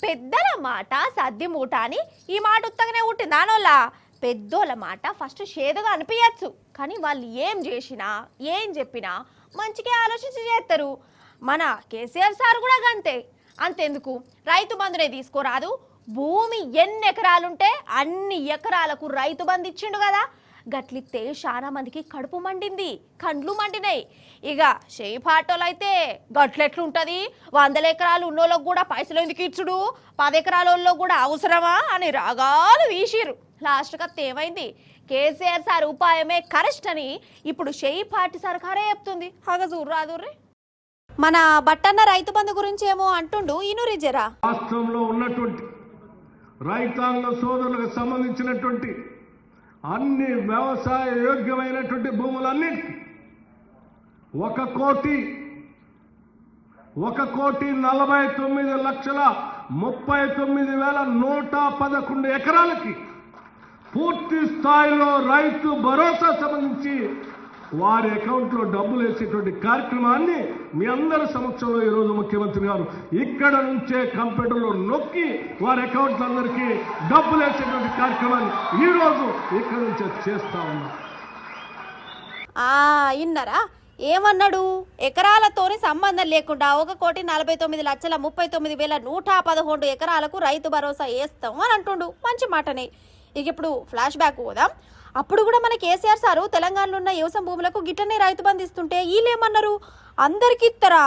పెద్దల మాట సద్ది మూట అని ఈ మాట ఉత్తగానే ఉంటుంది దానోళ్ళ పెద్దోళ్ళ మాట ఫస్ట్ షేదుగా అనిపించచ్చు కానీ వాళ్ళు ఏం చేసినా ఏం చెప్పినా మంచిగా ఆలోచించి చేస్తారు. మన కేసీఆర్ సార్ కూడా అంతే. అంతెందుకు రైతు బంధునే తీసుకోరాదు, భూమి ఎన్ని ఎకరాలుంటే అన్ని ఎకరాలకు రైతు బంధు ఇచ్చిండు కదా. గట్లిస్తే చాలా మందికి కడుపు మండింది, కండ్లు మండినాయి. ఇక చేయి పాటోలు అయితే గట్లెట్లుంటుంది, 100 ఎకరాలు ఉన్నోళ్ళకు కూడా పైసలు ఎందుకు ఇచ్చుడు, 10 ఎకరాల కూడా అవసరమా అని రాగాలు వీసిరు. లాస్ట్ కత్తి ఏమైంది, కేసీఆర్ సార్ ఉపాయమే కరెస్ట్ అని ఇప్పుడు చేయి పార్టీ సర్కారే చెప్తుంది. హగజూరు రాదుర్రి. మన బట్టన్న రైతు బంధు గురించి ఏమో అంటుండు ఇనురి జరా. రాష్ట్రంలో ఉన్నటువంటి రైతాంగ సోదరులకు సంబంధించినటువంటి అన్ని వ్యవసాయ యోగ్యమైనటువంటి భూములన్నిటికీ 1,49,39,111 ఎకరాలకి పూర్తి స్థాయిలో రైతు భరోసా సంబంధించి వారి అకౌంట్లో డబ్బులు వేసేటువంటి కార్యక్రమాన్ని మీ అందరి సమక్షంలో ఈరోజు ముఖ్యమంత్రి గారు ఇక్కడ నుంచే కంప్యూటర్లో నొక్కి వారి అకౌంట్లందరికీ డబ్బులు వేసేటువంటి కార్యక్రమాన్ని ఈరోజు ఇక్కడ నుంచే చేస్తా ఉన్నాం. ఇన్నరా ఏమన్నాడు, ఎకరాలతోని సంబంధం లేకుండా 1,49,39,111 ఎకరాలకు రైతు భరోసా వేస్తాం అని అంటుండు. మంచి మాటనే. ఇక ఇప్పుడు ఫ్లాష్ బ్యాక్ పోదాం. అప్పుడు కూడా మన కేసీఆర్ సారు తెలంగాణలో ఉన్న వ్యవసాయ భూములకు గిట్టనే రైతు బంధు ఇస్తుంటే వీళ్ళేమన్నారు, అందరికి ఇస్తారా,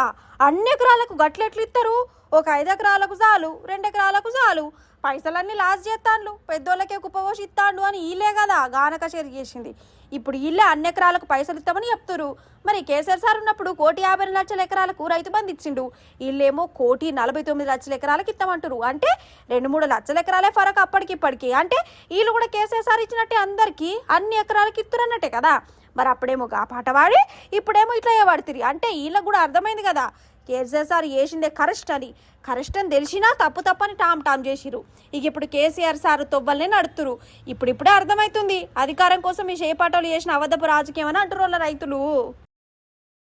అన్ని ఎకరాలకు గట్లెట్లు ఇస్తారు, ఒక 5 ఎకరాలకు చాలు, 2 ఎకరాలకు చాలు, పైసలన్నీ లాస్ చేస్తాండ్లు, పెద్దోళ్ళకే కుప్పపోసి ఇస్తాండు అని వీళ్ళే కదా గానక షేర్ చేసింది. ఇప్పుడు వీళ్ళే అన్ని ఎకరాలకు పైసలు ఇస్తామని చెప్తారు. మరి కేసీఆర్ సార్ ఉన్నప్పుడు 1,52,00,000 ఎకరాలకు రైతు బంధు ఇచ్చిండు, వీళ్ళేమో 1,49,00,000 ఎకరాలకు ఇస్తామంటారు. అంటే 2-3 లక్షల ఎకరాలే ఫరక్ అప్పటికి ఇప్పటికి. అంటే వీళ్ళు కూడా కేసీఆర్ సార్ ఇచ్చినట్టే అందరికీ అన్ని ఎకరాలకి ఇస్తున్నట్టే కదా. మరి అప్పుడేమో గా పాట వాడి ఇప్పుడేమో ఇట్లా వాడుతుంది. అంటే వీళ్ళకి కూడా అర్థమైంది కదా కేసీఆర్ సార్ చేసిందే కరెస్ట్ అని. కరెస్ట్ అని తెలిసినా తప్పని టామ్ చేసిరు. ఇక ఇప్పుడు కేసీఆర్ సార్ తొవ్వలనే నడుతురు. ఇప్పుడిప్పుడే అర్థమవుతుంది అధికారం కోసం ఈ చేపాటోలు చేసిన అబద్ధపు రాజకీయం అని అంటారు వాళ్ళ రైతులు.